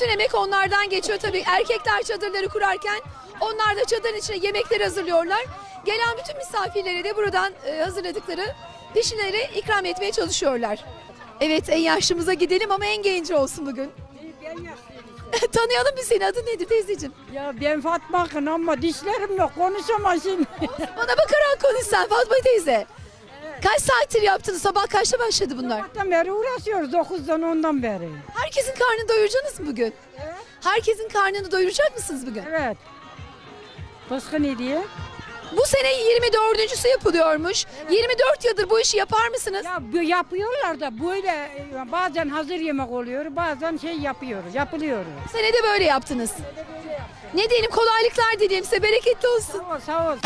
Bütün emek onlardan geçiyor tabii. Erkekler çadırları kurarken onlar da çadırın içine yemekleri hazırlıyorlar. Gelen bütün misafirlere de buradan hazırladıkları pişileri ikram etmeye çalışıyorlar. Evet, en yaşlımıza gidelim ama en genci olsun bugün. Tanıyalım bir seni. Adın nedir teyzeciğim? Ya ben Fatma Akın ama dişlerim yok, konuşamazsın. Bana bakarak konuş sen Fatma teyze. Kaç saattir yaptınız? Sabah kaçta başladı bunlar? Sabahtan beri uğraşıyoruz, 9'dan 10'dan beri. Herkesin karnını doyuracaksınız mı bugün? Evet. Herkesin karnını doyuracak mısınız bugün? Evet. Başka ne diye? Bu sene 24.'sü yapılıyormuş. 24 yıldır bu işi yapar mısınız? Ya yapıyorlar da böyle bazen hazır yemek oluyor, bazen şey yapıyoruz, yapılıyor. Bu sene de böyle yaptınız. Ne diyelim, kolaylıklar dileyelim size, bereketli olsun. Sağ ol, sağ ol.